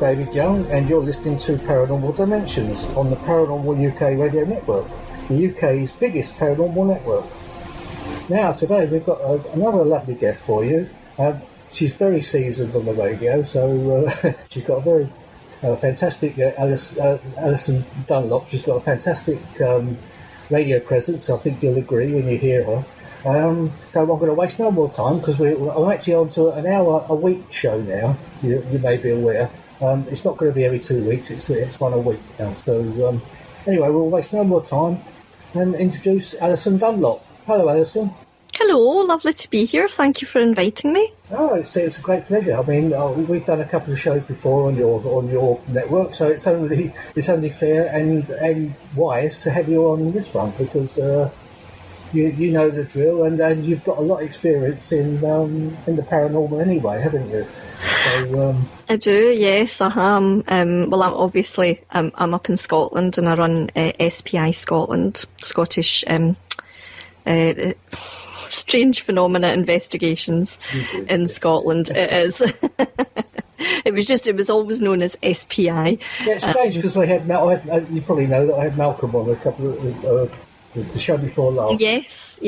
David Young, and you're listening to Paranormal Dimensions on the Paranormal UK Radio Network, the UK's biggest paranormal network. Now, today we've got another lovely guest for you. She's very seasoned on the radio, so she's got a very fantastic Alyson Dunlop. She's got a fantastic radio presence. I think you'll agree when you hear her. So I'm going to waste no more time because I'm actually on to an hour a week show now. You may be aware. It's not going to be every 2 weeks. It's one a week now. So anyway, we'll waste no more time and introduce Alyson Dunlop. Hello, Alyson. Hello, lovely to be here. Thank you for inviting me. Oh, it's a great pleasure. I mean, we've done a couple of shows before on your network, so it's only fair and wise to have you on this one because you know the drill and you've got a lot of experience in the paranormal anyway, haven't you? So, I do, yes. Well, I'm obviously I'm up in Scotland and I run SPI Scotland, Scottish Strange Phenomena Investigations in Scotland. It is. It was always known as SPI. Yeah, it's strange because you probably know that I had Malcolm on a couple of the show before last. Yes.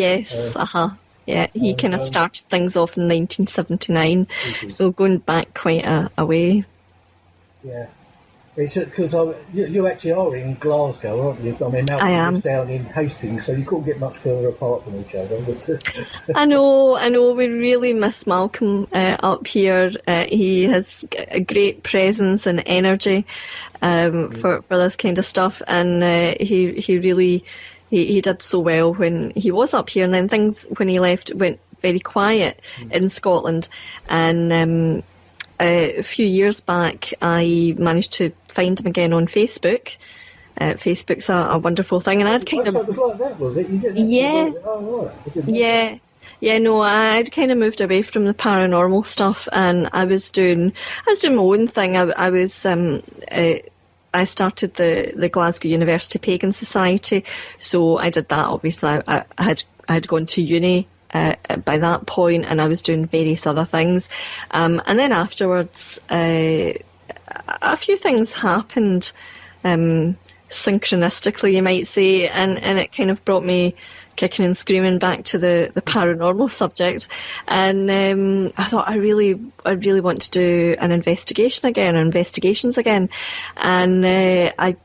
Yeah, he kind of started things off in 1979, so going back quite a way. Yeah. It's because you actually are in Glasgow, aren't you? I mean, I am. Down in Hastings, so you couldn't get much further apart from each other. I know. We really miss Malcolm up here. He has a great presence and energy for this kind of stuff, and he really he did so well when he was up here. And then things when he left went very quiet in Scotland, and a few years back, I managed to find him again on Facebook. Facebook's a wonderful thing, and I'd kind of. It was like that, was it? You didn't No, I'd kind of moved away from the paranormal stuff, and I was doing my own thing. I started the Glasgow University Pagan Society, so I did that. Obviously, I had gone to uni. By that point, and I was doing various other things, and then afterwards a few things happened synchronistically, you might say, and it kind of brought me kicking and screaming back to the paranormal subject, and I thought I really want to do investigations again, and I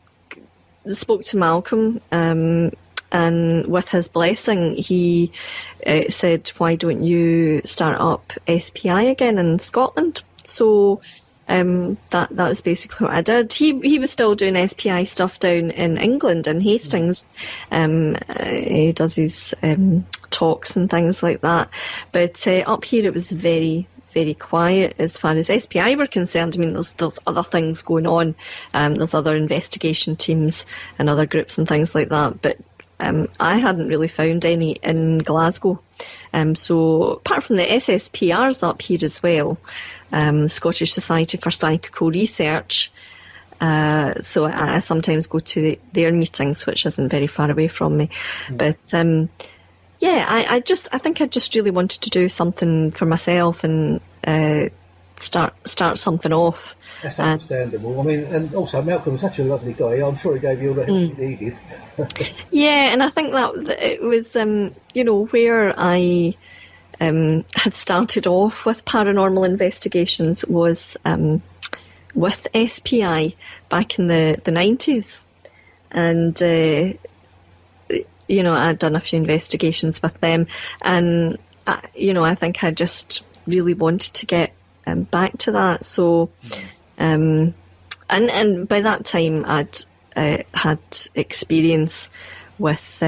spoke to Malcolm, and with his blessing, he said, "Why don't you start up SPI again in Scotland?" So that was basically what I did. He was still doing SPI stuff down in England in Hastings. He does his talks and things like that. But up here, it was very, very quiet as far as SPI were concerned. I mean, there's other things going on. There's other investigation teams and other groups and things like that. But I hadn't really found any in Glasgow. So apart from the SSPRs up here as well, the Scottish Society for Psychical Research, so I sometimes go to their meetings, which isn't very far away from me. But I think I just really wanted to do something for myself and start something off. That's understandable. I mean, and also Malcolm was such a lovely guy. I'm sure he gave you all the help you needed. Yeah, and I think that it was, where I had started off with paranormal investigations was with SPI back in the 90s. And, I'd done a few investigations with them. And, I think I just really wanted to get back to that. So, and by that time I'd had experience with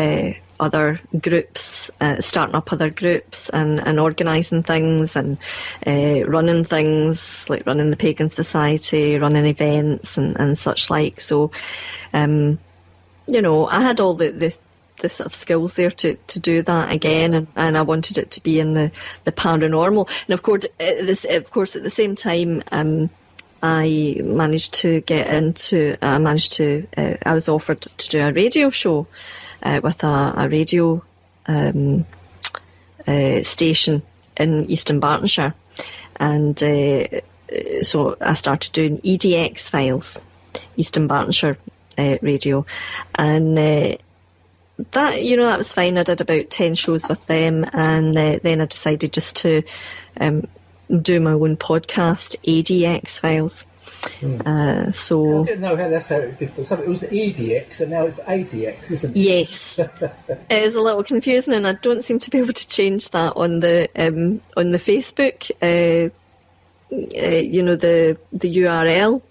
other groups, starting up other groups and organising things and running things, like running the Pagan Society, running events and such like. So, I had all the sort of skills there to do that again, and I wanted it to be in the paranormal. And of course, at the same time, I managed to get into. I was offered to do a radio show with a radio station in Eastern Bartonshire, and so I started doing EDX Files, Eastern Bartonshire Radio, and that that was fine. I did about 10 shows with them, and then I decided just to do my own podcast, ADX Files. So I didn't know how that's how it did. So it was EDX and now it's ADX, isn't it? Yes, it is a little confusing, and I don't seem to be able to change that on the Facebook. The URL.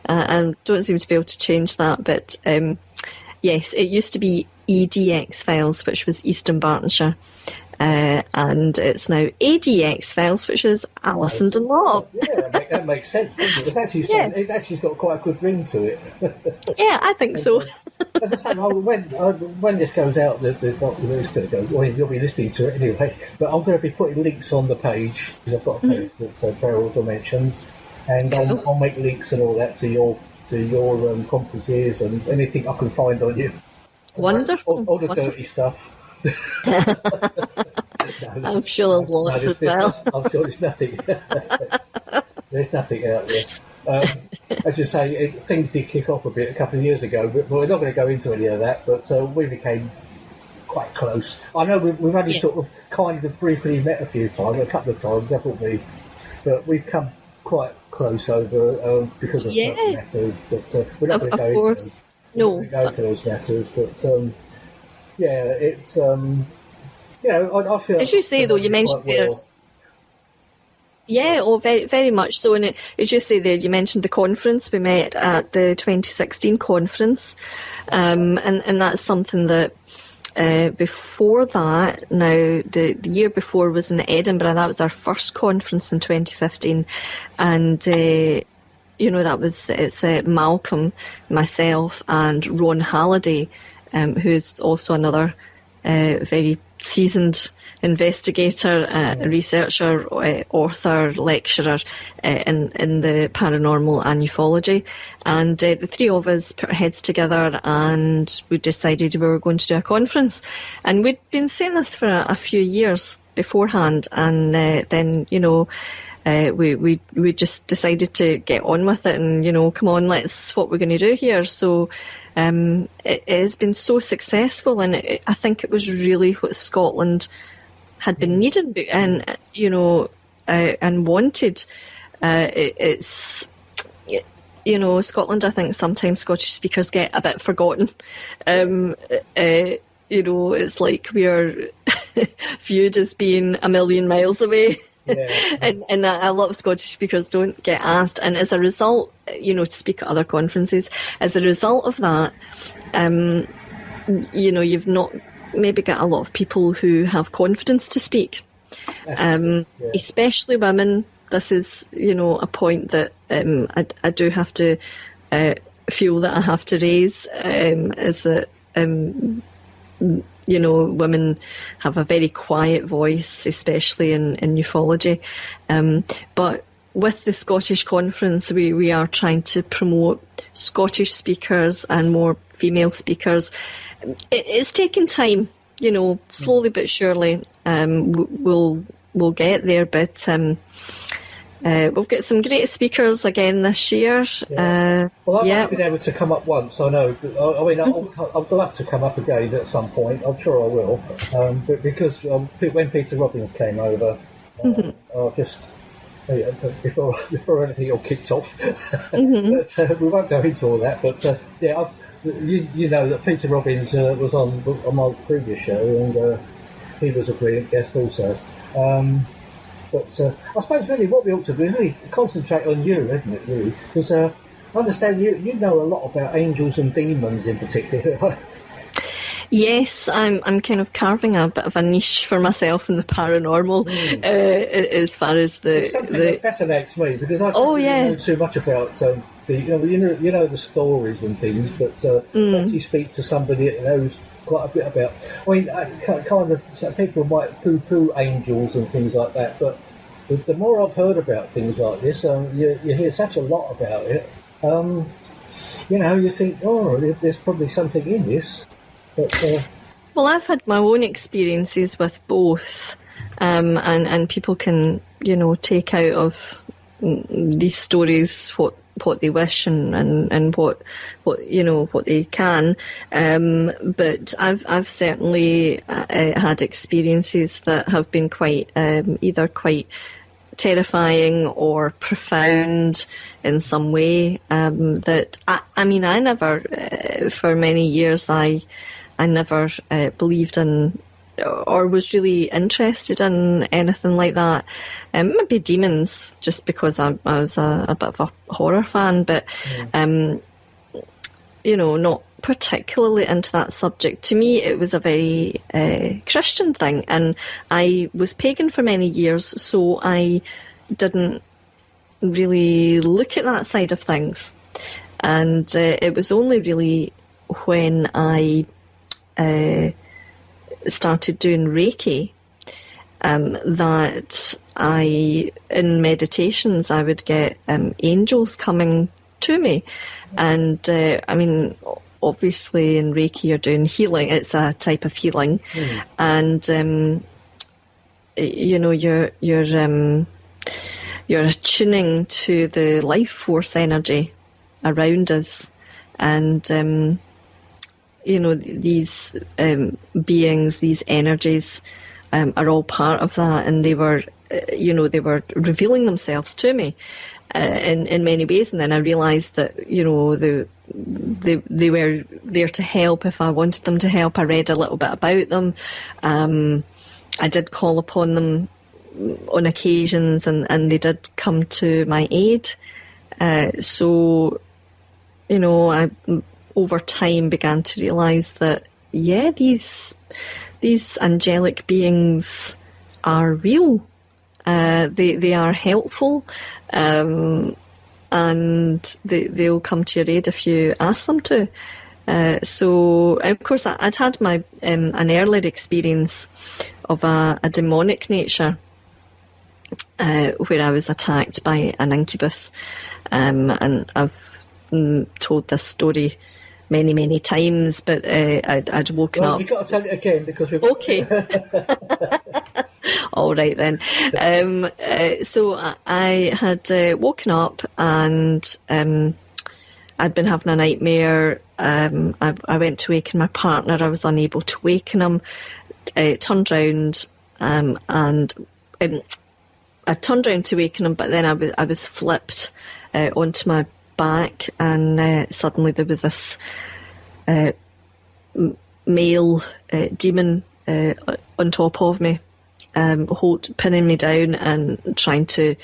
I don't seem to be able to change that, but yes, it used to be EDX Files, which was Eastern Bartonshire, and it's now ADX Files, which is Alyson Dunlop. Yeah, that makes sense, doesn't it? It's actually it actually's got quite a good ring to it. Yeah, I think so. As I say, when this goes out, you'll be listening to it anyway. But I'm going to be putting links on the page because I've got a page that's Paranormal Dimensions, and I'll make links and all that to your conferences and anything I can find on you. Wonderful. All the dirty stuff. I'm sure there's lots as well. I'm sure there's nothing. There's nothing out there. As you say, things did kick off a bit a couple of years ago, but we're not going to go into any of that. But we became quite close. I know we've only sort of kind of briefly met a few times, a couple of times, definitely, but we've come quite close over because of certain matters. But we're not going to go into them. No. Go into those matters, but it's I feel. As you say, though, you mentioned there. Yeah, very, very much so. And as you say there, you mentioned the conference. We met at the 2016 conference, and that's something that before that, now the year before was in Edinburgh. That was our first conference in 2015, and it's Malcolm, myself, and Ron Halliday, who's also another very seasoned investigator, researcher, author, lecturer in the paranormal and ufology. And the three of us put our heads together and we decided we were going to do a conference. And we'd been saying this for a few years beforehand, and then, we just decided to get on with it and, come on, what we're going to do here. So it has been so successful, and I think it was really what Scotland had been needing and and wanted. It's Scotland, I think sometimes Scottish speakers get a bit forgotten. It's like we are viewed as being a million miles away. Yeah. and a lot of Scottish speakers don't get asked, and as a result, to speak at other conferences, as a result of that, you've not maybe got a lot of people who have confidence to speak, especially women. This is, a point that I do have to feel that I have to raise, is that women have a very quiet voice, especially in ufology. But with the Scottish conference, we are trying to promote Scottish speakers and more female speakers. It's taking time, slowly but surely. We'll get there, but we've got some great speakers again this year. Well, I've only been able to come up once, I know. I'd love to come up again at some point. I'm sure I will. But because when Peter Robbins came over, just before anything all kicked off, but we won't go into all that. But you know that Peter Robbins was on my previous show, and he was a brilliant guest also. But I suppose really what we ought to do is really concentrate on you, isn't it, really? Because I understand you know a lot about angels and demons in particular. Yes, I'm kind of carving a bit of a niche for myself in the paranormal, as far as the... Something that fascinates me, because I don't know too much about the stories and things, but actually speak to somebody that knows quite a bit about... kind of people might poo-poo angels and things like that, but the more I've heard about things like this, you hear such a lot about it, you think, there's probably something in this. But, well, I've had my own experiences with both, and people can, take out of these stories what they wish and what what they can. But I've certainly had experiences that have been quite either quite terrifying or profound in some way. That I mean, I never for many years I never believed in or was really interested in anything like that. Maybe demons, just because I was a bit of a horror fan, but not particularly into that subject. To me, it was a very Christian thing, and I was pagan for many years, so I didn't really look at that side of things. And it was only really when I started doing Reiki that in meditations, I would get angels coming to me. And I mean, obviously in Reiki you're doing healing, it's a type of healing. And you're attuning to the life force energy around us, and these beings, these energies are all part of that, and they were revealing themselves to me in many ways. And then I realised that they were there to help if I wanted them to help. I read a little bit about them. I did call upon them on occasions, and they did come to my aid. So I over time began to realise that these angelic beings are real. They are helpful, and they'll come to your aid if you ask them to. So of course I'd had my an earlier experience of a demonic nature, where I was attacked by an incubus, and I've told this story many times, but I'd woken up. We've got to tell it again because we've... Okay. All right then. So I had woken up, and I'd been having a nightmare. I went to waken my partner. I was unable to waken him. Turned round, and I turned round to waken him, but then I was flipped onto my back, and suddenly there was this male demon on top of me, pinning me down and trying to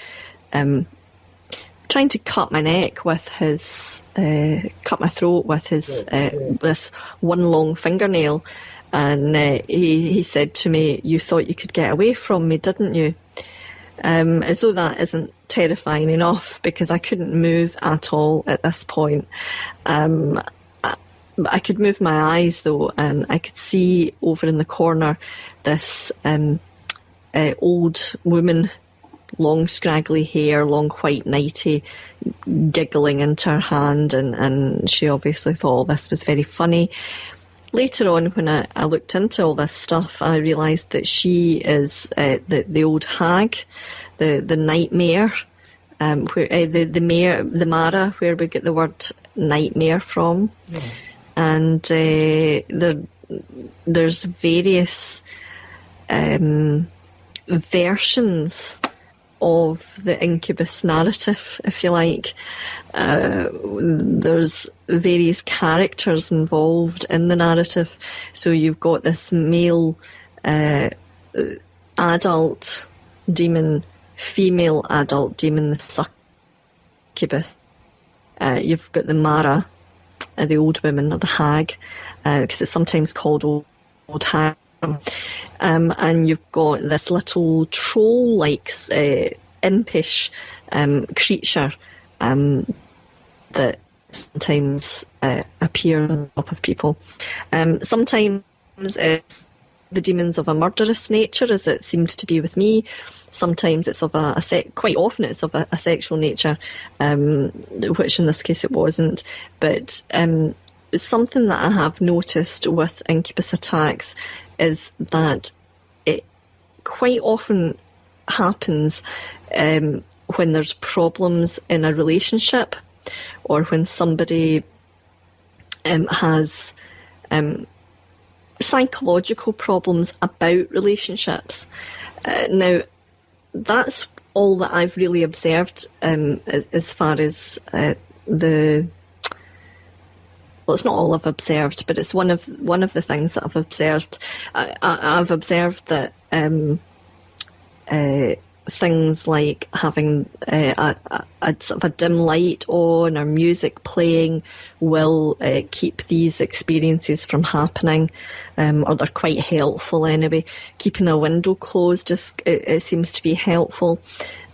cut my neck with his cut my throat with his this one long fingernail. And he said to me, "You thought you could get away from me, didn't you?" As though that isn't terrifying enough, because I couldn't move at all at this point. I could move my eyes though, and I could see over in the corner this old woman, long scraggly hair, long white nightie, giggling into her hand, and she obviously thought this was very funny. Later on, when I looked into all this stuff, I realised that she is the old hag, the nightmare, where the Mara, where we get the word nightmare from. And there's various versions of the incubus narrative, if you like. There's various characters involved in the narrative. So you've got this male adult demon, female adult demon, the succubus. You've got the Mara, the old woman, or the hag, because it's sometimes called old hag. And you've got this little troll-like, impish creature that sometimes appears on top of people. Sometimes it's the demons of a murderous nature, as it seemed to be with me. Sometimes it's of quite often it's of a sexual nature, which in this case it wasn't. But something that I have noticed with incubus attacks is that it quite often happens when there's problems in a relationship, or when somebody has psychological problems about relationships. Now, that's all that I've really observed as far as the... Well, it's not all I've observed, but it's one of the things that I've observed. I've observed that things like having a sort of a dim light on or music playing will keep these experiences from happening, or they're quite helpful anyway. Keeping a window closed it seems to be helpful,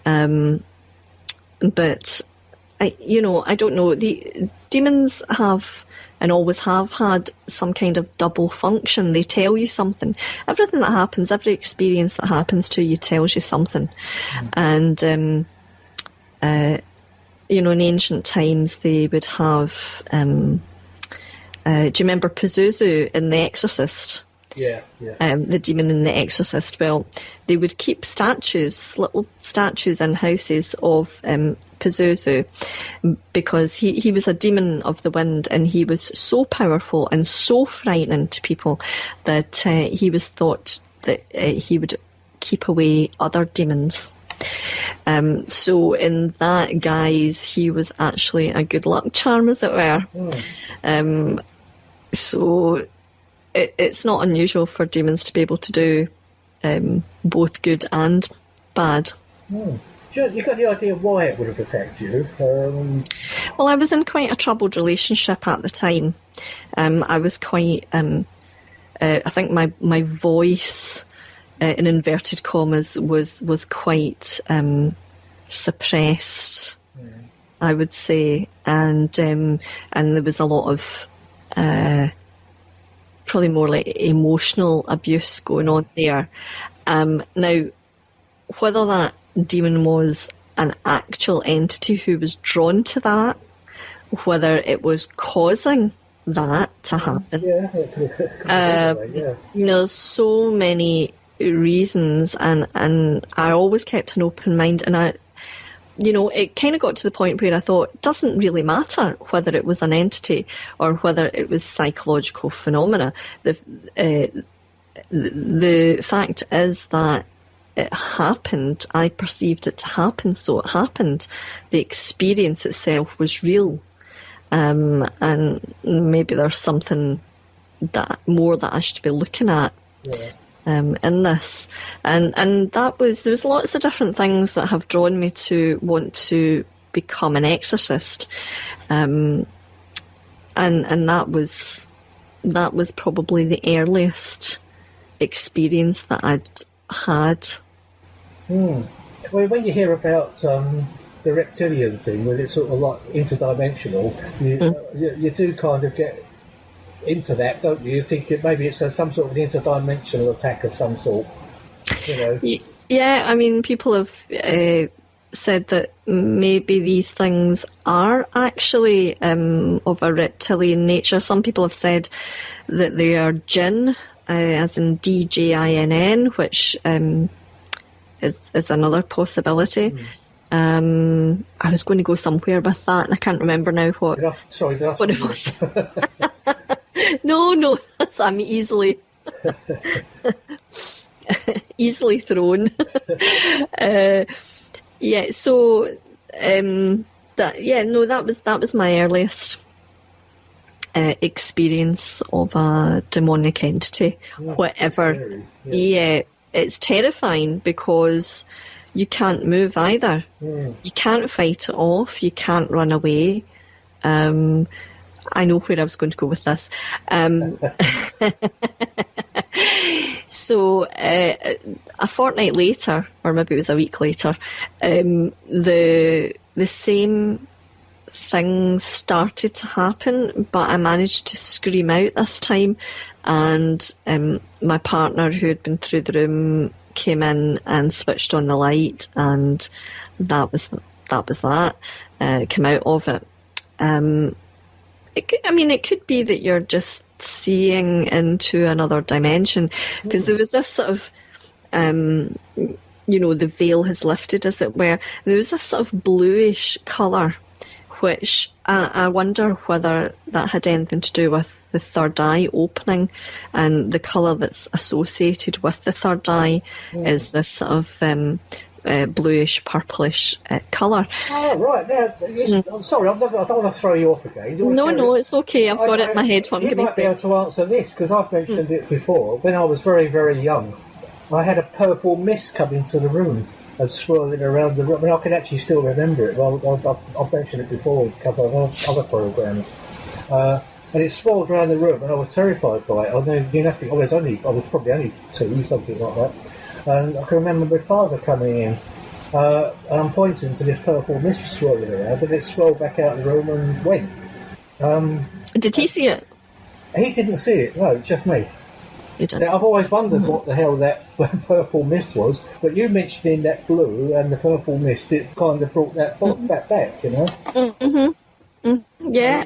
but I don't know. The demons have and always have had some kind of double function. They tell you something. Everything that happens, every experience that happens to you tells you something. And, in ancient times they would have, do you remember Pazuzu in The Exorcist? Yeah. The demon in The Exorcist. Well, they would keep little statues in houses of Pazuzu, because he was a demon of the wind, and he was so powerful and so frightening to people that he was thought that he would keep away other demons. So in that guise, he was actually a good luck charm, as it were. So it's not unusual for demons to be able to do both good and bad. You got the idea why it would have attacked you? Well, I was in quite a troubled relationship at the time. I was quite... I think my voice, in inverted commas, was quite suppressed, I would say. And there was a lot of... probably more like emotional abuse going on there. Now, whether that demon was an actual entity who was drawn to that, whether it was causing that to happen, there's so many reasons, and I always kept an open mind, and it kind of got to the point where I thought it doesn't really matter whether it was an entity or whether it was psychological phenomena. The fact is that it happened. I perceived it to happen, so it happened. The experience itself was real, and maybe there's something more that I should be looking at. In this, and there's lots of different things that have drawn me to want to become an exorcist, and that was probably the earliest experience that I'd had. Well, when you hear about the reptilian thing, when it's sort of like interdimensional, you do kind of get into that, don't you? You think maybe it's some sort of interdimensional attack of some sort, Yeah, I mean, people have said that maybe these things are actually of a reptilian nature. Some people have said that they are jinn, as in DJINN, which is another possibility. I was going to go somewhere with that, and I can't remember now what it was. No, I'm easily thrown. That was my earliest experience of a demonic entity, whatever. Scary. Yeah, it's terrifying because you can't move either. You can't fight it off. You can't run away. I know where I was going to go with this. So a fortnight later, or maybe it was a week later, the same things started to happen, but I managed to scream out this time, and my partner, who had been through the room, came in and switched on the light, and that was that. Came out of it. It could be that you're just seeing into another dimension, because there was this sort of the veil has lifted, as it were. There was this sort of bluish colour, which I wonder whether that had anything to do with the third eye opening, and the colour that's associated with the third eye is this sort of bluish, purplish colour. Oh, right. Now, I'm sorry, I don't want to throw you off again. No, it's okay. I've got it in my head what I'm going to say. You might be able to answer this, because I've mentioned it before. When I was very, very young, I had a purple mist come into the room and swirling around the room. I mean, I can actually still remember it. I've mentioned it before in a couple of other programmes. And it swirled around the room, and I was terrified by it. I was probably only 2, something like that. And I can remember my father coming in, and I'm pointing to this purple mist swirling around, and it swirled back out of the room and went. Did he see it? He didn't see it, no, just me. Now, I've always wondered what the hell that purple mist was, but you mentioning that blue and the purple mist, it kind of brought that back, you know? Mm-hmm. Yeah.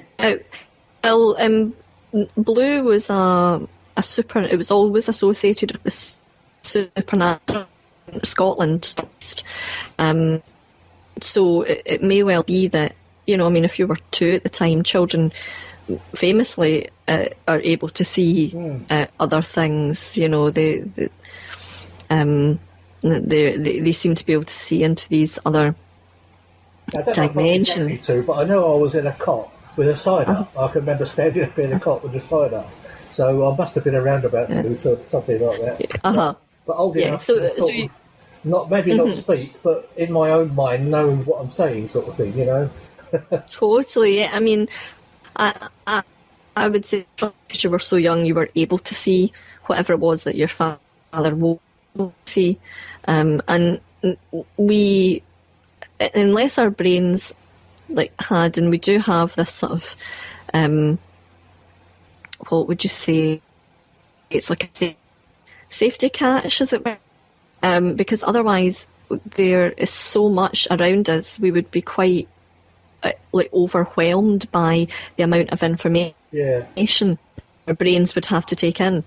Blue was it was always associated with the supernatural in Scotland. So it may well be that, if you were 2 at the time, children famously are able to see other things. They seem to be able to see into these other dimensions. Exactly, but I know I was in a cot with a side up. I can remember standing up in a cot with a side up. So I must have been around about 2, so something like that. But old enough to not speak, but in my own mind know what I'm saying, sort of thing, Totally. Yeah. I mean, I would say because you were so young, you were able to see whatever it was that your father would see, and we, unless our brains had, and we do have this sort of, what would you say? It's like a safety catch, as it were, because otherwise there is so much around us. We would be quite overwhelmed by the amount of information our brains would have to take in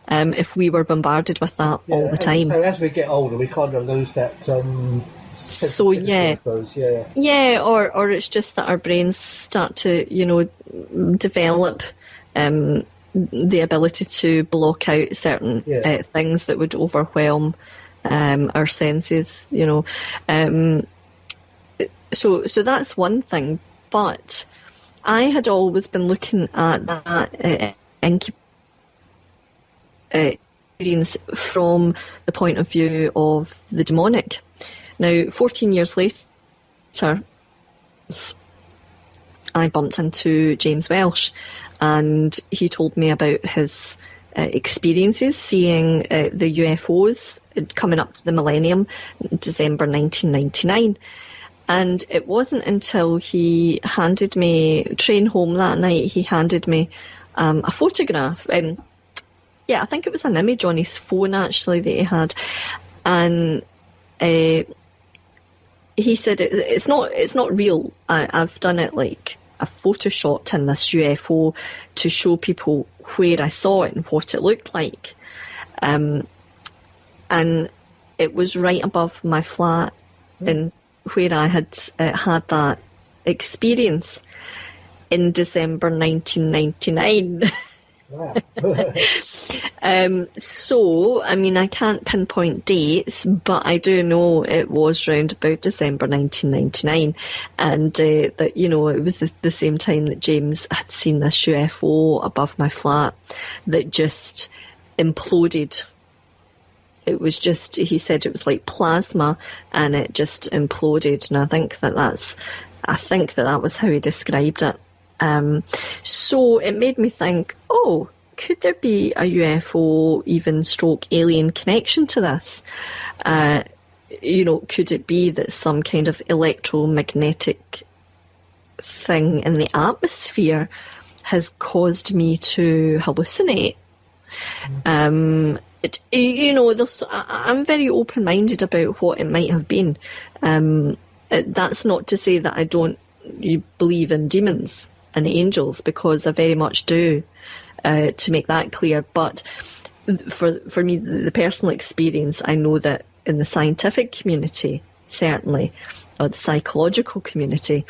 if we were bombarded with that all the time. As we get older, we kind of lose that. So I suppose, or it's just that our brains start to develop the ability to block out certain things that would overwhelm our senses. So that's one thing, but I had always been looking at that experience from the point of view of the demonic. Now, 14 years later, I bumped into James Welsh, and he told me about his experiences seeing the UFOs coming up to the millennium, December 1999. And it wasn't until he handed me, train home that night, he handed me a photograph. I think it was an image on his phone, actually, that he had. And he said, it's not real. I've done it a photoshop in this UFO to show people where I saw it and what it looked like. And it was right above my flat in where I had had that experience in December 1999. Wow. So, I mean, I can't pinpoint dates, but I do know it was round about December 1999, and that it was the same time that James had seen this UFO above my flat that just imploded. It was just, he said it was like plasma, and it just imploded, and I think that was how he described it. So it made me think, could there be a UFO, even stroke alien connection to this? Could it be that some kind of electromagnetic thing in the atmosphere has caused me to hallucinate? I'm very open-minded about what it might have been. That's not to say that I don't believe in demons and angels, because I very much do, to make that clear. But for me, the personal experience, I know that in the scientific community, certainly, or the psychological community,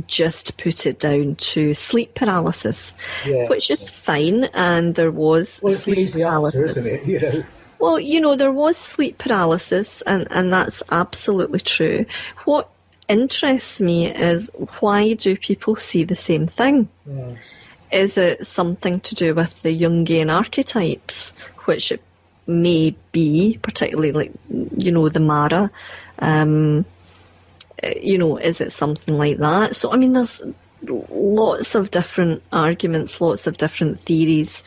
just put it down to sleep paralysis, which is fine, and there was sleep paralysis. Answer, isn't it? Well, there was sleep paralysis, and that's absolutely true. What interests me is, why do people see the same thing? Is it something to do with the Jungian archetypes, which it may be, particularly like, the Mara? Is it something like that? So, I mean, there's lots of different arguments, lots of different theories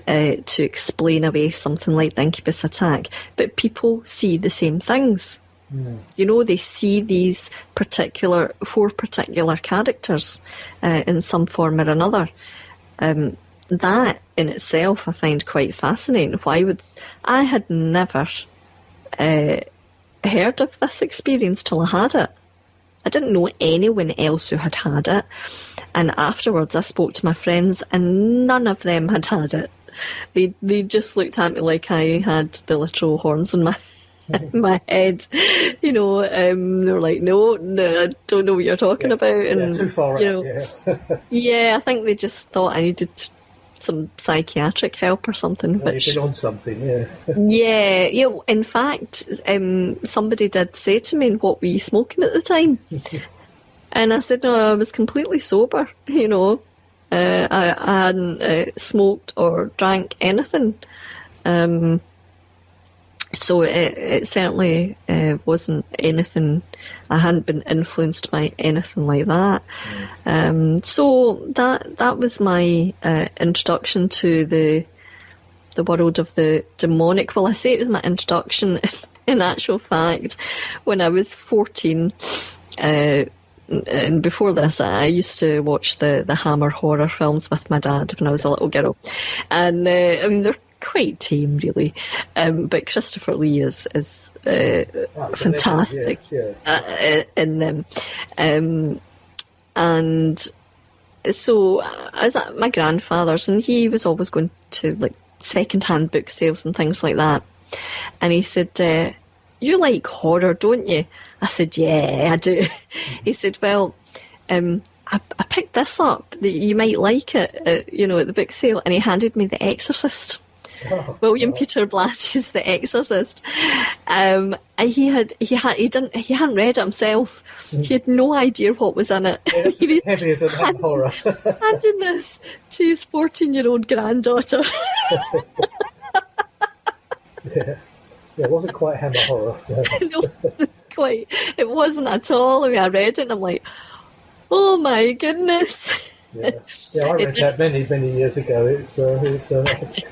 to explain away something like the incubus attack. But people see the same things. They see these four particular characters in some form or another. That in itself I find quite fascinating. I had never heard of this experience till I had it. I didn't know anyone else who had had it, and afterwards I spoke to my friends and none of them had had it. They just looked at me like I had the literal horns on my head. They were like, no, I don't know what you're talking about. And too far out. I think they just thought I needed some psychiatric help or something. You've been on something, In fact, somebody did say to me, what were you smoking at the time? And I said, no, I was completely sober, I hadn't smoked or drank anything. So it certainly wasn't anything. I hadn't been influenced by anything like that. So that was my introduction to the world of the demonic. Well, I say it was my introduction. In actual fact, when I was 14, and before this, I used to watch the Hammer horror films with my dad when I was a little girl, and I mean, they're quite tame, really, but Christopher Lee is fantastic in them, and so I was at my grandfather's, and he was always going to like second-hand book sales and things like that, and he said, you like horror, don't you? I said, yeah, I do. He said, well, I picked this up, you might like it, at the book sale, and he handed me The Exorcist. William Peter Blatty's The Exorcist. And he hadn't read it himself. He had no idea what was in it. He was handing this to his 14-year-old granddaughter. It wasn't quite Hammer horror. No, it wasn't at all. I mean, I read it and I'm like, oh my goodness. I read that many years ago. It's a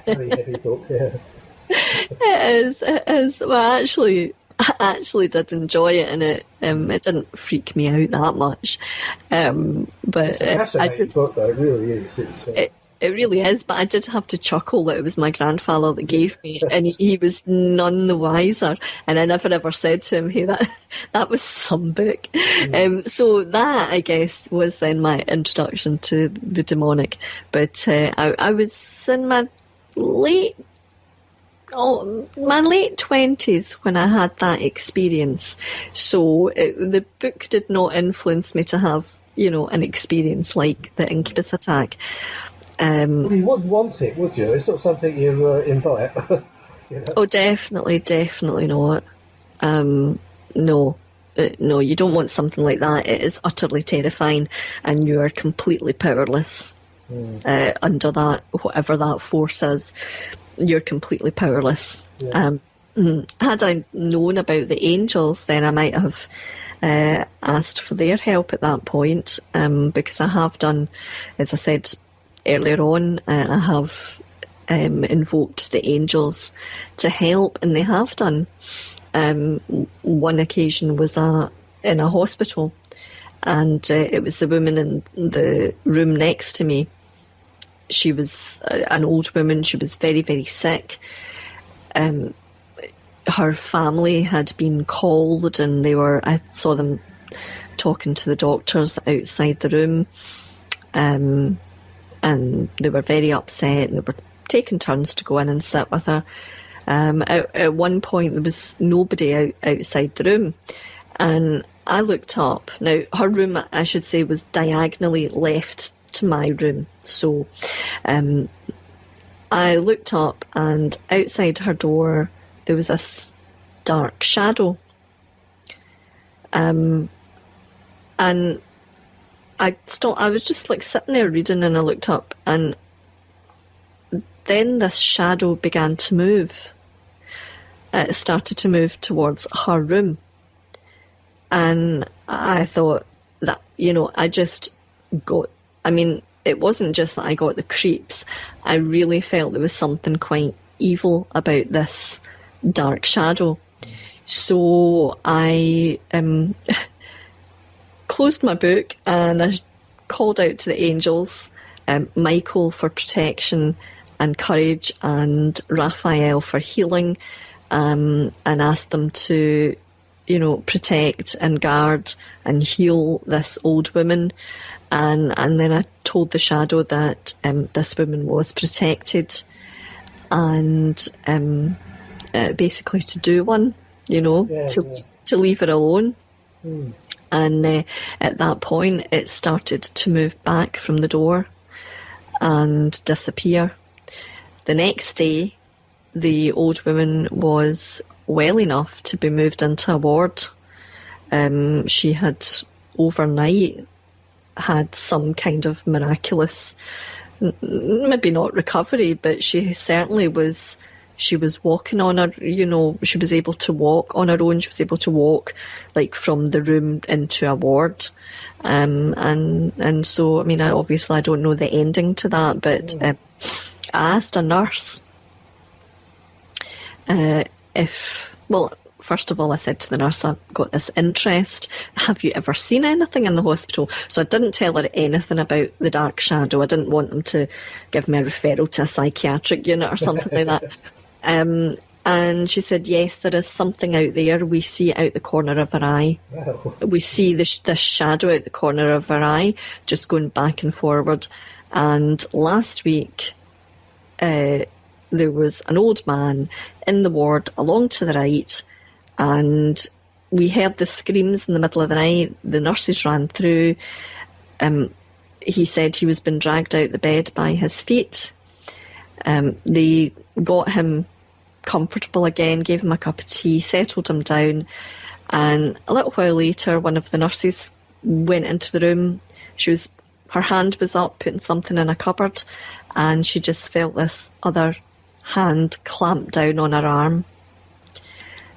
very heavy book. It is. Well, I actually did enjoy it, and it didn't freak me out that much. But it's a fascinating book, though. It really is. It really is, but I did have to chuckle that it was my grandfather that gave me, and he was none the wiser. And I never ever said to him, "Hey, that was some book." So that, I guess, was then my introduction to the demonic. But I was in my late 20s when I had that experience. So the book did not influence me to have, an experience like the incubus attack. You wouldn't want it, would you? It's not something you invite. Oh, definitely not. No, you don't want something like that. It is utterly terrifying, and you are completely powerless under that, whatever that force is. You're completely powerless. Had I known about the angels, then I might have asked for their help at that point, because I have done, as I said earlier on, I have invoked the angels to help, and they have done. One occasion was in a hospital, and it was the woman in the room next to me. She was an old woman. She was very, very sick. Her family had been called, and I saw them talking to the doctors outside the room. And they were very upset, and they were taking turns to go in and sit with her. At one point, there was nobody outside the room, and I looked up. Now, her room, I should say, was diagonally left to my room. So I looked up, and outside her door, there was a dark shadow. And I was just like sitting there reading, and I looked up, and then this shadow began to move. It started to move towards her room. And I thought that, I just got, it wasn't just that I got the creeps. I really felt there was something quite evil about this dark shadow. So I closed my book and I called out to the angels, Michael for protection and courage, and Raphael for healing, and asked them to, protect and guard and heal this old woman. And then I told the shadow that this woman was protected, and basically to do one, to leave her alone. Mm. And at that point, it started to move back from the door and disappear. The next day, the old woman was well enough to be moved into a ward. She had overnight had some kind of miraculous, maybe not recovery, but she certainly was. She was walking on her, she was able to walk on her own. She was able to walk like from the room into a ward. And so, obviously I don't know the ending to that, but I asked a nurse first of all, I said to the nurse, I've got this interest. Have you ever seen anything in the hospital? So I didn't tell her anything about the dark shadow. I didn't want them to give me a referral to a psychiatric unit or something like that. And she said, yes, there is something out there. We see it out the corner of our eye. Wow. We see this shadow out the corner of our eye, just going back and forward. And last week, there was an old man in the ward along to the right, and we heard the screams in the middle of the night. The nurses ran through. He said he was being dragged out the bed by his feet. They got him comfortable again, gave him a cup of tea, settled him down, and a little while later, one of the nurses went into the room. Her hand was up, putting something in a cupboard, and she just felt this other hand clamped down on her arm.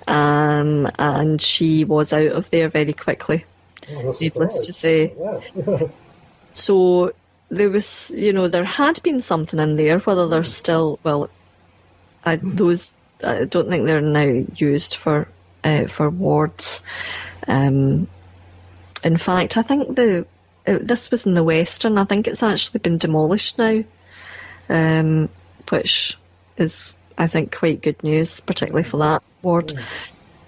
And she was out of there very quickly, needless to say. Oh, wow. So there was, there had been something in there. Whether they're still, I don't think they're now used for wards. In fact, I think this was in the Western. I think it's actually been demolished now, which is, I think, quite good news, particularly for that ward.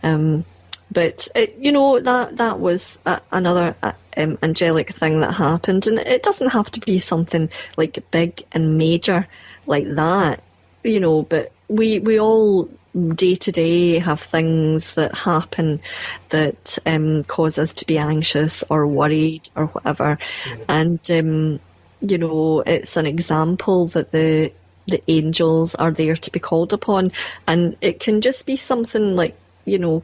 But that was another angelic thing that happened, and it doesn't have to be something like big and major like that, But we all day to day have things that happen that cause us to be anxious or worried or whatever, and it's an example that the angels are there to be called upon, and it can just be something like,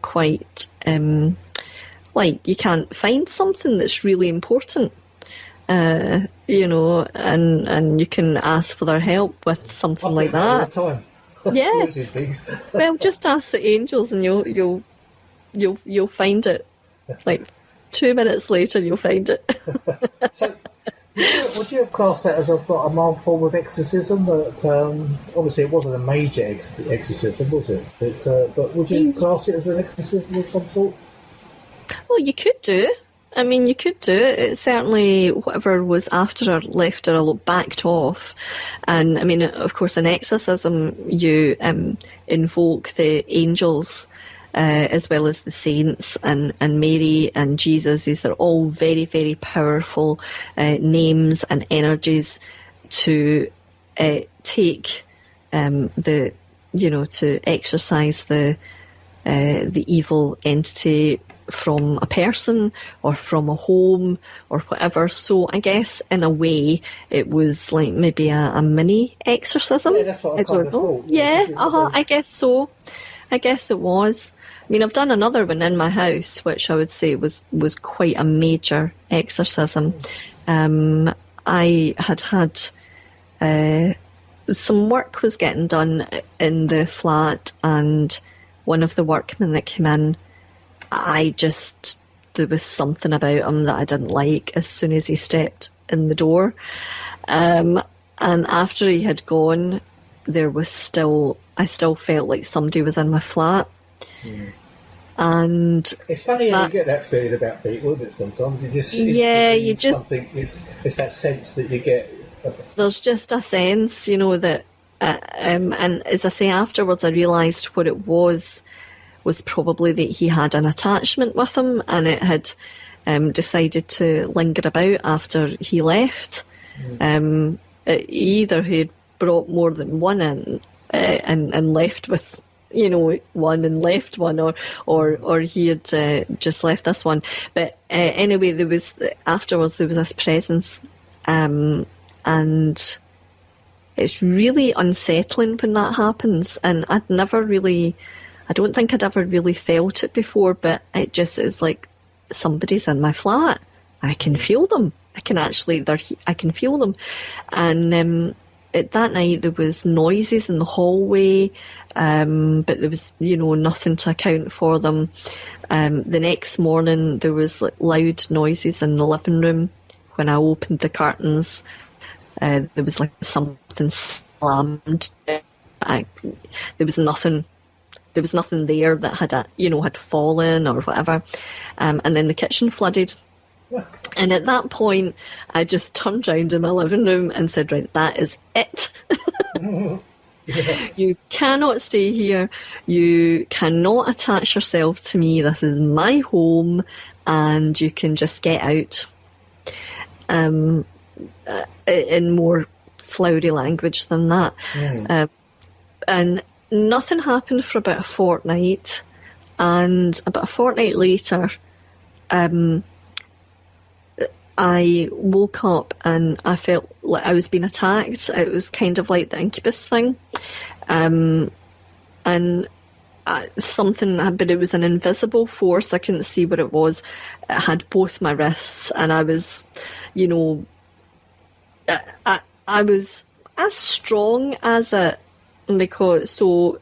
quite like you can't find something that's really important, and you can ask for their help with something like that. Yeah. Well, just ask the angels and you'll find it. Like 2 minutes later, you'll find it. So, would you have classed that as a mild form of exorcism? That obviously it wasn't a major exorcism, was it? But would you class it as an exorcism of some sort? Well, you could do. You could do it. It certainly, whatever was after her left her a little backed off. And, of course, in exorcism, you invoke the angels as well as the saints and Mary and Jesus. These are all very, very powerful names and energies to take the to exorcise the evil entity from a person or from a home or whatever. So I guess in a way it was like maybe a mini exorcism. Yeah, that's what I kind of thought. Yeah, I guess so. I guess it was. I mean, I've done another one in my house, which I would say was quite a major exorcism. I had some work was getting done in the flat, and one of the workmen that came in, there was something about him that I didn't like as soon as he stepped in the door. And after he had gone, I still felt like somebody was in my flat. Mm. And it's funny how you get that feeling about people, isn't it? Sometimes it's that sense that you get. There's just a sense, that, and as I say, afterwards I realised what it was probably that he had an attachment with him, and it had decided to linger about after he left. Mm. Either he'd brought more than one in and left with one and left one, or he had just left this one. But anyway, afterwards there was this presence, and it's really unsettling when that happens. And I don't think I'd ever really felt it before, but it was like somebody's in my flat. I can feel them. I can feel them. And that night there was noises in the hallway, but there was, nothing to account for them. The next morning there was like loud noises in the living room. When I opened the curtains, there was like something slammed. There was nothing there that had fallen or whatever. And then the kitchen flooded. And at that point, I just turned round in my living room and said, right, that is it. Yeah. You cannot stay here. You cannot attach yourself to me. This is my home, and you can just get out. In more flowery language than that. And nothing happened for about a fortnight, and about a fortnight later, I woke up and I felt like I was being attacked. It was kind of like the incubus thing. And something, but it was an invisible force. I couldn't see what it was. It had both my wrists, and I was, I was as strong as it, so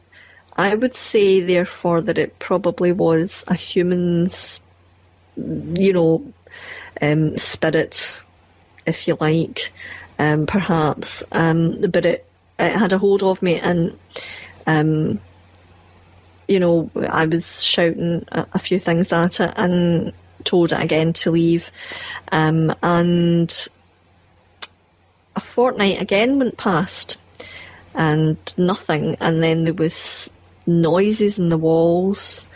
I would say therefore that it probably was a human's, spirit, if you like, perhaps, but it had a hold of me, and I was shouting a few things at it and told it again to leave, and a fortnight again went past and nothing, and then there was noises in the walls.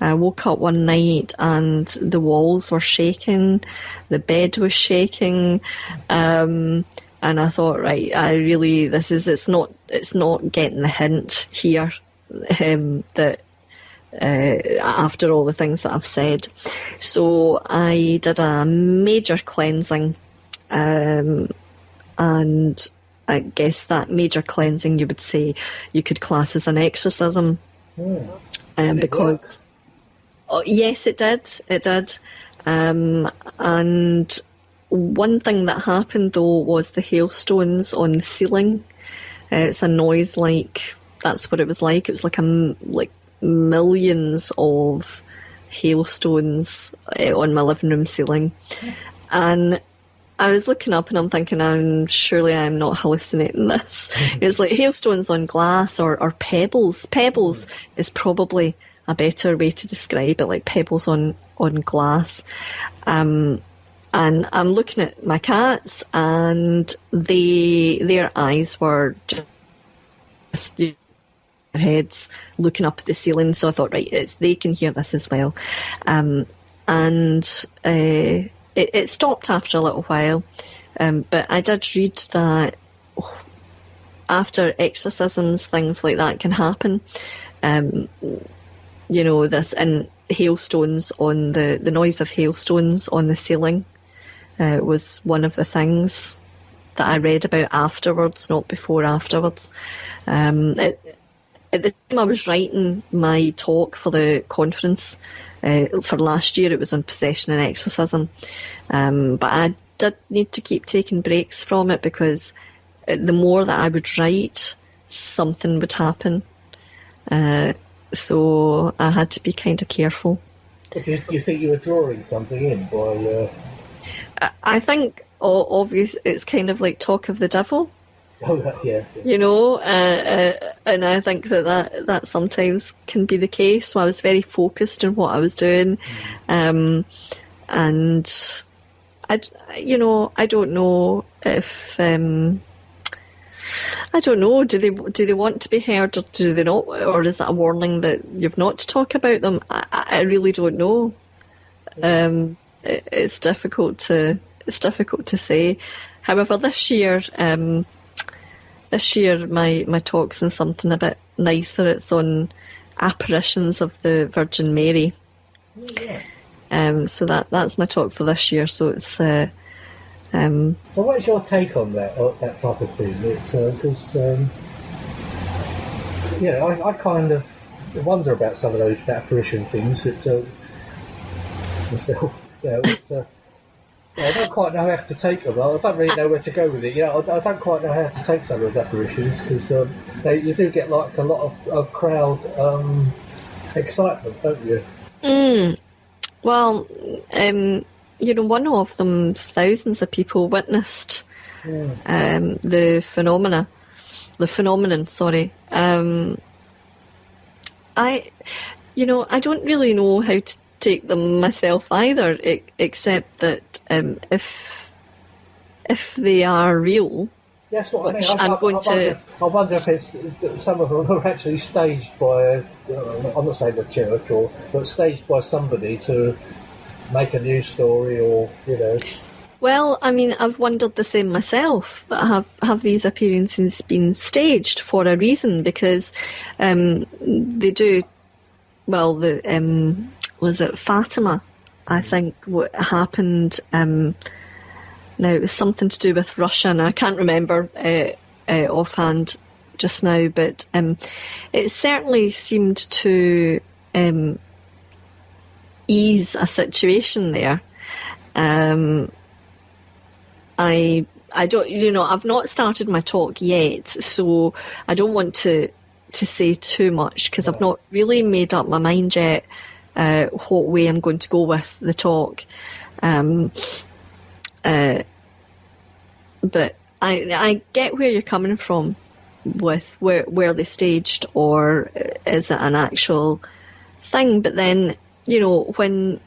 I woke up one night and the walls were shaking, the bed was shaking, and I thought, right, it's not getting the hint here, that after all the things that I've said. So I did a major cleansing, and I guess that major cleansing you would say you could class as an exorcism. Because... Oh, yes, it did. And one thing that happened, though, was the hailstones on the ceiling. It's a noise that's what it was like. It was like millions of hailstones on my living room ceiling. And I was looking up and I'm thinking, surely I'm not hallucinating this. It was like hailstones on glass or pebbles. Pebbles is probably a better way to describe it, like pebbles on glass. And I'm looking at my cats, and their eyes were just their heads looking up at the ceiling. So I thought, right, they can hear this as well. And it stopped after a little while. But I did read that after exorcisms, things like that can happen. This and hailstones on the noise of hailstones on the ceiling was one of the things that I read about afterwards, not before afterwards. At the time I was writing my talk for the conference for last year, it was on possession and exorcism, but I did need to keep taking breaks from it because the more that I would write, something would happen. So I had to be kind of careful. You think you were drawing something in by... I think, obvious, it's kind of like talk of the devil. Oh, yeah. And I think that sometimes can be the case. So I was very focused on what I was doing, and I don't know if I don't know. Do they want to be heard, or do they not, or is that a warning that you've not to talk about them? I really don't know. It's difficult to say. However, this year my talk's on something a bit nicer. It's on apparitions of the Virgin Mary. So that's my talk for this year. So it's. So what's your take on that type of thing? It's because I kind of wonder about some of those apparition things. It's myself. I don't quite know how to take them. I don't really know where to go with it. I don't quite know how to take some of those apparitions because you do get like a lot of crowd excitement, don't you? Well, one of them, thousands of people witnessed the phenomenon. Sorry. I don't really know how to take them myself either, except that if they are real, that's what which I mean. I wonder if it's some of them are actually staged by I'm not saying the church but staged by somebody to make a news story or. Well, I mean, I've wondered the same myself. Have these appearances been staged for a reason? Because they do. Well, was it Fatima? I think what happened. Now it was something to do with Russia, and I can't remember offhand just now. But it certainly seemed to ease a situation there. I don't, I've not started my talk yet, so I don't want to say too much because I've not really made up my mind yet what way I'm going to go with the talk. But I get where you're coming from with where they staged, or is it an actual thing? But then, when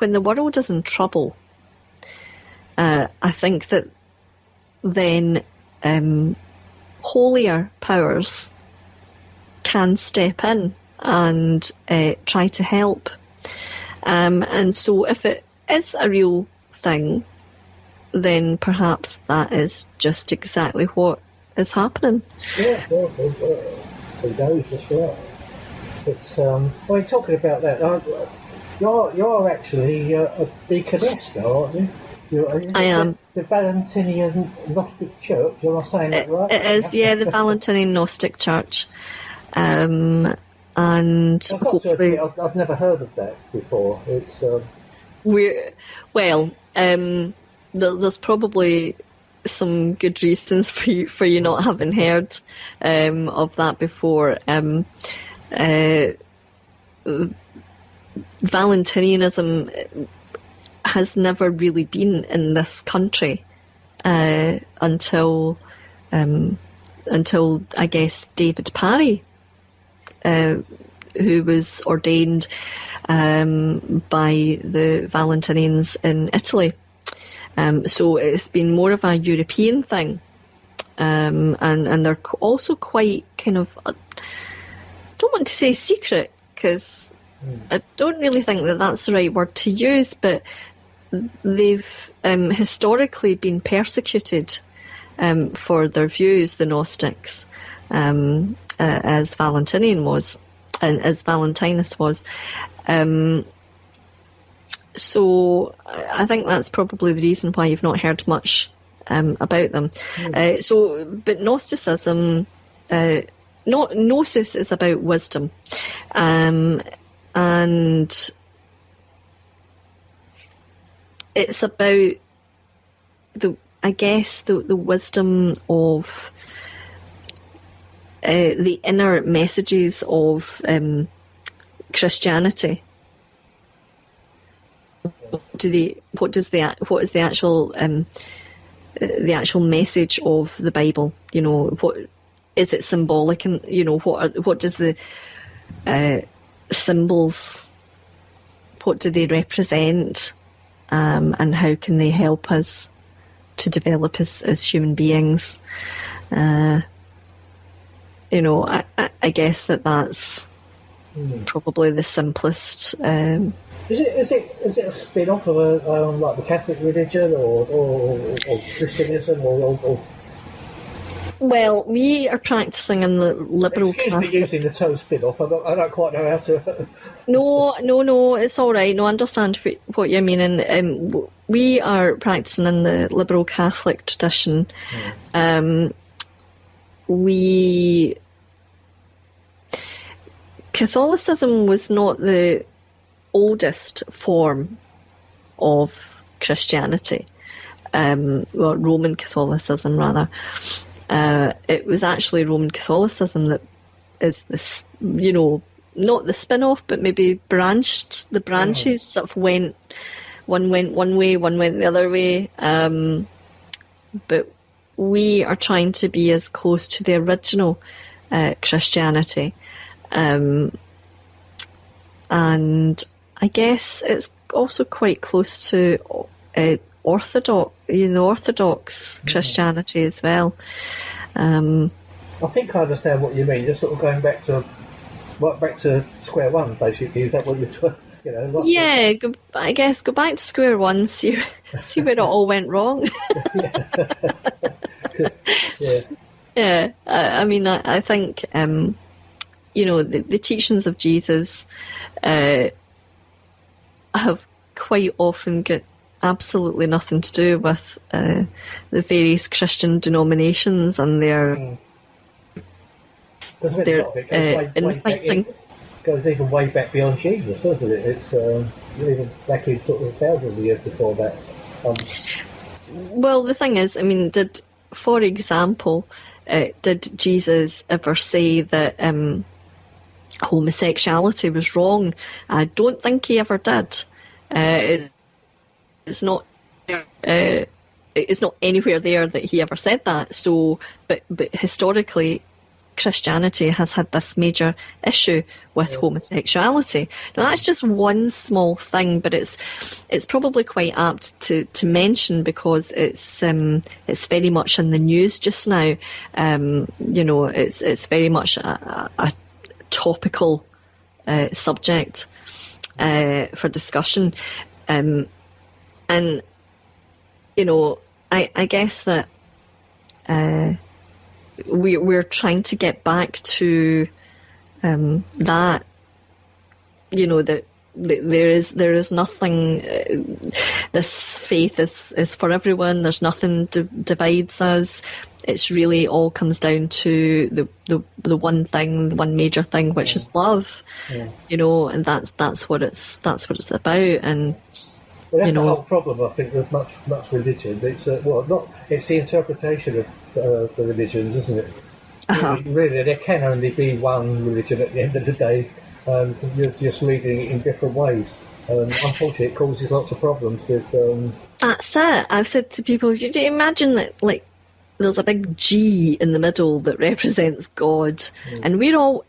the world is in trouble, I think that then holier powers can step in and try to help. And so if it is a real thing, then perhaps that is just exactly what is happening. Yeah, who knows, that's right. It's, we're talking about that. You're actually a deaconess now, aren't you? I am. The Valentinian Gnostic Church, am I saying that right? It is, yeah, the Valentinian Gnostic Church. And hopefully... I've never heard of that before. It's there's probably some good reasons for you not having heard of that before. Valentinianism has never really been in this country until I guess David Parry, who was ordained by the Valentinians in Italy. So it's been more of a European thing, and they're also quite kind of, I don't want to say secret, because I don't really think that that's the right word to use, but they've historically been persecuted for their views, the Gnostics, as Valentinian was, and as Valentinus was. So I think that's probably the reason why you've not heard much about them. But Gnosticism, Gnosis is about wisdom, and it's about the wisdom of the inner messages of Christianity. What is the actual message of the Bible? What is it symbolic, and what does the symbols, what do they represent, and how can they help us to develop as human beings? I guess that's probably the simplest. Is it a spin-off of like the Catholic religion or Christianism or? Well, we are practicing in the liberal. Excuse me using the term spin-off. I don't quite know how to. No, it's all right. No, I understand what you're meaning. We are practicing in the liberal Catholic tradition. Catholicism was not the oldest form of Christianity, Roman Catholicism rather. It was actually Roman Catholicism that is this, not the spin-off, but maybe the branches sort of went one way, one went the other way. But we are trying to be as close to the original Christianity. And I guess it's also quite close to Orthodox Christianity as well. I think I understand what you mean. Just sort of going back to square one, basically. Is that what you're? Yeah, I guess go back to square one. See where it all went wrong. Yeah. I mean, I think the teachings of Jesus have quite often got absolutely nothing to do with the various Christian denominations and their infighting. Goes even way back beyond Jesus, doesn't it? It's even back in sort of thousands of years before that. Well, the thing is, I mean, for example, did Jesus ever say that homosexuality was wrong? I don't think he ever did. It's not anywhere there that he ever said that. So, but historically, Christianity has had this major issue with homosexuality. Now, that's just one small thing, but it's probably quite apt to mention because it's very much in the news just now. It's very much a topical subject for discussion. And I guess that we're trying to get back to that. That there is nothing. This faith is for everyone. There's nothing divides us. It's really all comes down to the one thing, the one major thing, which is love. And that's what it's about. And that's the whole problem, I think, with much religion. It's it's the interpretation of the religions, isn't it? Really, there can only be one religion at the end of the day. You're just reading it in different ways. Unfortunately, it causes lots of problems with. That's it. I've said to people, you imagine that, like, there's a big G in the middle that represents God, and we're all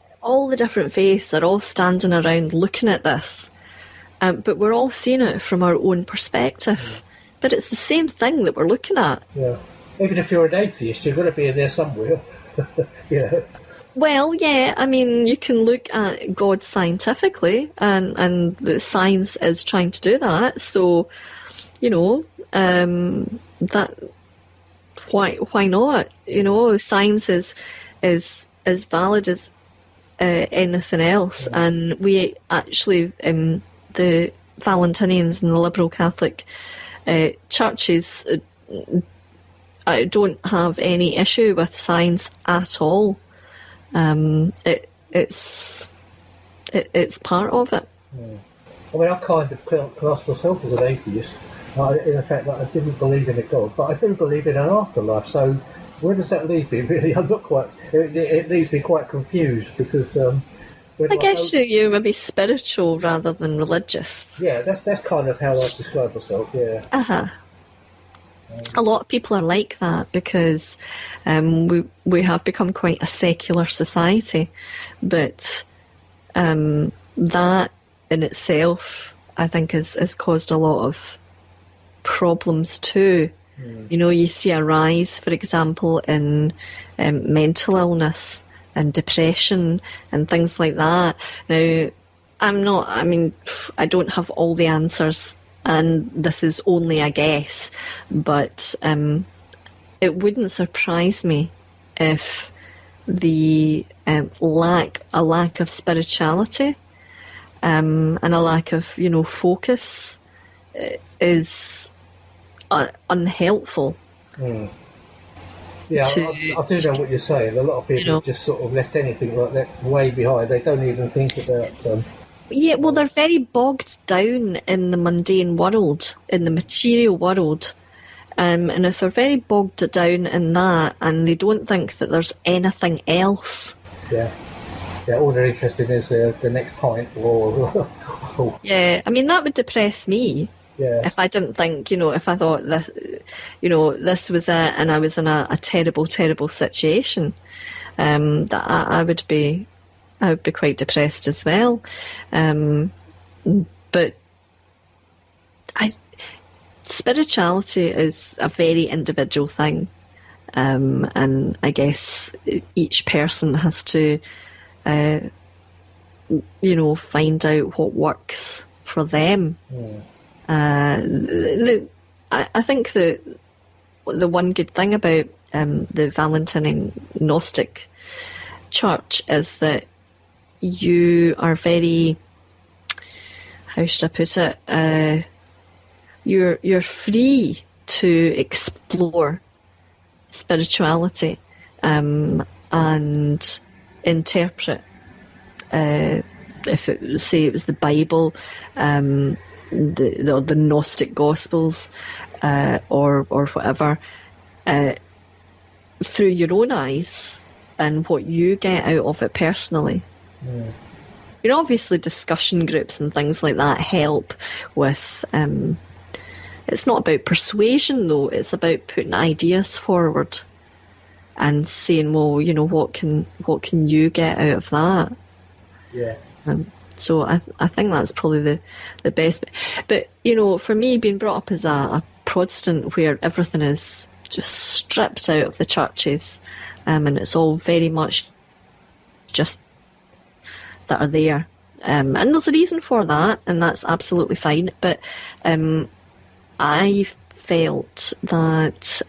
the different faiths are all standing around looking at this. But we're all seeing it from our own perspective. But it's the same thing that we're looking at. Yeah. Even if you're an atheist, you've got to be in there somewhere. Well, yeah. I mean, you can look at God scientifically, and the science is trying to do that. So, that why not? Science is as valid as anything else, and we actually, the Valentinians and the liberal Catholic churches don't have any issue with science at all. It's part of it. I mean, I kind of class myself as an atheist, in the fact that I didn't believe in a God, but I do believe in an afterlife. So where does that leave me? Really, I'm not quite. It leaves me quite confused because. I guess you may be spiritual rather than religious. Yeah, that's kind of how I describe myself. Yeah. A lot of people are like that because we have become quite a secular society, but that in itself, I think, has caused a lot of problems too. You see a rise, for example, in mental illness and depression and things like that. Now, I don't have all the answers, and this is only a guess, but it wouldn't surprise me if the lack of spirituality and a lack of focus is unhelpful. Yeah, I do know what you're saying. A lot of people just sort of left anything like that way behind. They don't even think about. Yeah, well, they're very bogged down in the mundane world, in the material world. And if they're very bogged down in that and they don't think that there's anything else. Yeah, all they're interested in is the next pint. Yeah, I mean, that would depress me. Yeah. If I didn't think, if I thought this, this was it and I was in a terrible, terrible situation, that I would be quite depressed as well. But spirituality is a very individual thing, and I guess each person has to, find out what works for them. I think the one good thing about the Valentinian Gnostic Church is that you are very, how should I put it? You're free to explore spirituality and interpret. If it was the Bible, the Gnostic Gospels, or whatever, through your own eyes and what you get out of it personally. Obviously discussion groups and things like that help with. It's not about persuasion though; it's about putting ideas forward and saying, well, what can you get out of that? Yeah. So I think that's probably the best. But, for me, being brought up as a Protestant where everything is just stripped out of the churches, and it's all very much just that are there. And there's a reason for that, and that's absolutely fine. But I felt that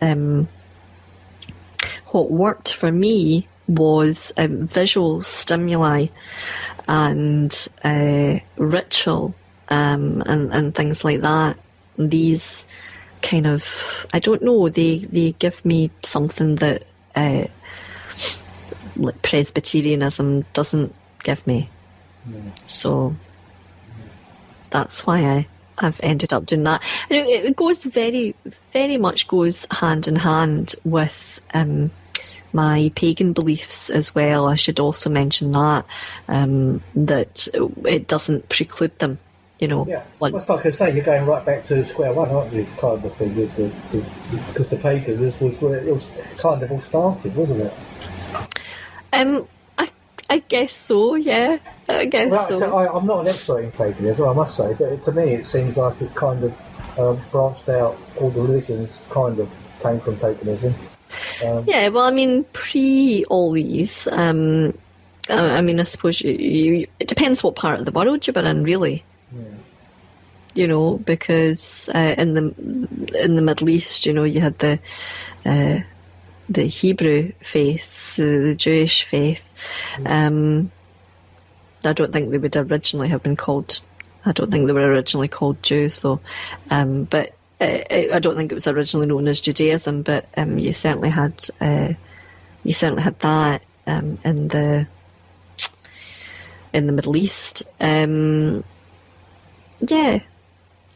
what worked for me was visual stimuli and ritual and things like that. These kind of, I don't know, they give me something that like Presbyterianism doesn't give me. So that's why I've ended up doing that. And it goes very, very much goes hand in hand with my pagan beliefs as well. I should also mention that it doesn't preclude them, Yeah, well, it's like I say, you're going right back to square one, aren't you? Kind of thing, because the pagan was where it was kind of all started, wasn't it? I guess so. Yeah, I guess so. I'm not an expert in paganism, I must say, but to me it seems like it kind of branched out. All the religions kind of came from paganism. Yeah, well, I mean, pre all these, I suppose it depends what part of the world you're in, really. because in the Middle East, you had the Hebrew faiths, the Jewish faith. I don't think they would originally have been called. I don't think they were originally called Jews, though. But I don't think it was originally known as Judaism. But you certainly had that in the Middle East.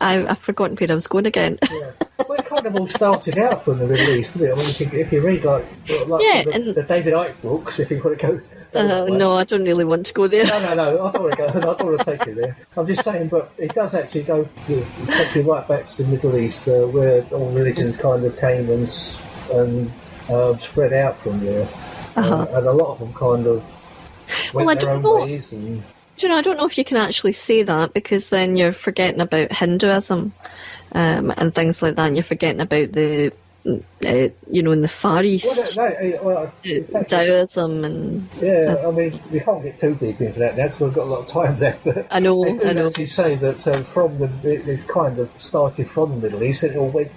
I've forgotten where I was going again. Yeah. Well, it kind of all started out from the Middle East, didn't it? I mean, if you read the David Icke books, if you want to go. No, I don't really want to go there. No. I don't want to take you there. I'm just saying, but it does actually take you right back to the Middle East, where all religions kind of came and spread out from there, and a lot of them kind of went their own ways. And I don't know if you can actually say that, because then you're forgetting about Hinduism and things like that, and you're forgetting about the in the Far East, Taoism and... Yeah, I mean, we can't get too deep into that now because we've got a lot of time left. But I know. Actually say that it's kind of started from the Middle East, and it all went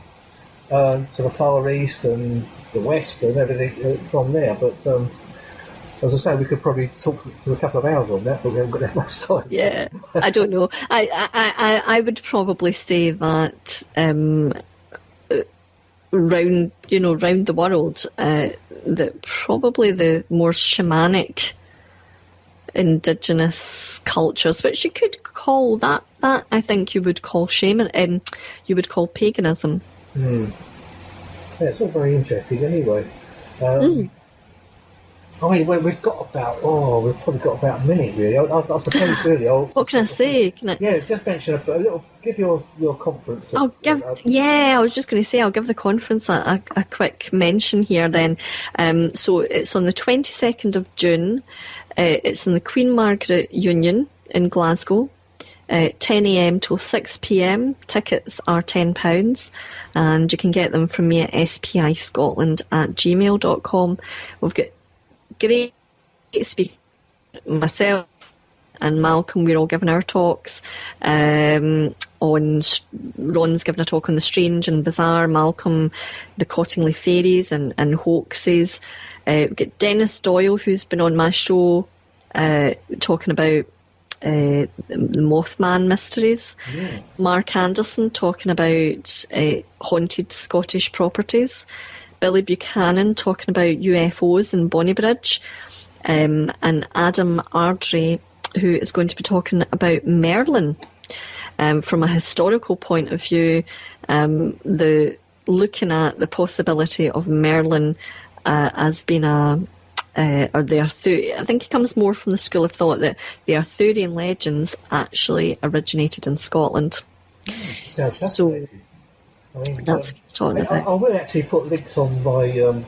to the Far East and the West and everything from there. But as I say, we could probably talk for a couple of hours on that, but we haven't got that much time. Yeah, I don't know. I would probably say that round the world, that probably the more shamanic indigenous cultures, which you could call that I think you would call you would call paganism. Yeah, it's all very interesting anyway. I mean, we've probably got about a minute, really. I suppose, really. What can I say? Yeah, just mention a little. Give your conference. I was just going to say, I'll give the conference a quick mention here then. So it's on the 22nd of June. It's in the Queen Margaret Union in Glasgow. 10 a.m. till 6 p.m. Tickets are £10, and you can get them from me at spiscotland@gmail.com. We've got great speakers, myself and Malcolm. We're all giving our talks. Ron's giving a talk on the strange and bizarre, Malcolm the Cottingley fairies and hoaxes. We've got Dennis Doyle, who's been on my show, talking about the Mothman mysteries. Yeah. Mark Anderson talking about haunted Scottish properties. Billy Buchanan talking about UFOs in Bonnybridge, and Adam Ardrey, who is going to be talking about Merlin from a historical point of view, looking at the possibility of Merlin as being I think it comes more from the school of thought that the Arthurian legends actually originated in Scotland. So that's what it's talking about. I will actually put links on my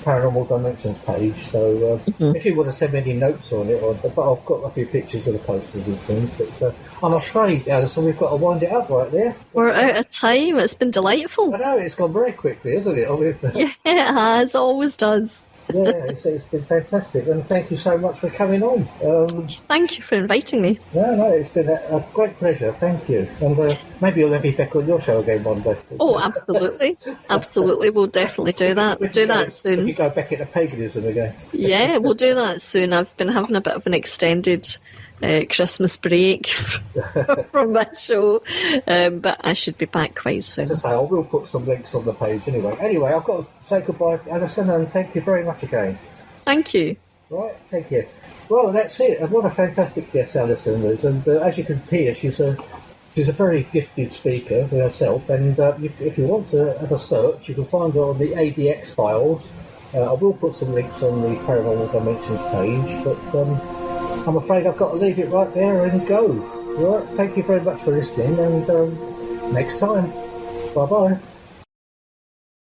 Paranormal Dimensions page, so if you want to send me any notes on it, but I've got a few pictures of the posters and things. But I'm afraid, Alyson, we've got to wind it up right there. We're out of time. It's been delightful. I know, it's gone very quickly, hasn't it? Yeah, it has. Always does. Yeah, it's been fantastic, and thank you so much for coming on. Thank you for inviting me. No, it's been a great pleasure, thank you. And maybe you'll let me back on your show again one day. Oh, absolutely. Absolutely, we'll definitely do that. We'll do that soon. You go back into paganism again. Yeah, we'll do that soon. I've been having a bit of an extended Christmas break from my show, but I should be back quite soon. As I say, I will put some links on the page anyway. Anyway, I've got to say goodbye, Alyson, and thank you very much again. Thank you. Right, thank you. Well, that's it. What a fantastic guest Alyson is, and as you can hear, she's a very gifted speaker herself, and if you want to have a search, you can find her on the ADX files. I will put some links on the Paranormal Dimensions page, but I'm afraid I've got to leave it right there and go. Right, thank you very much for listening, and next time. Bye-bye.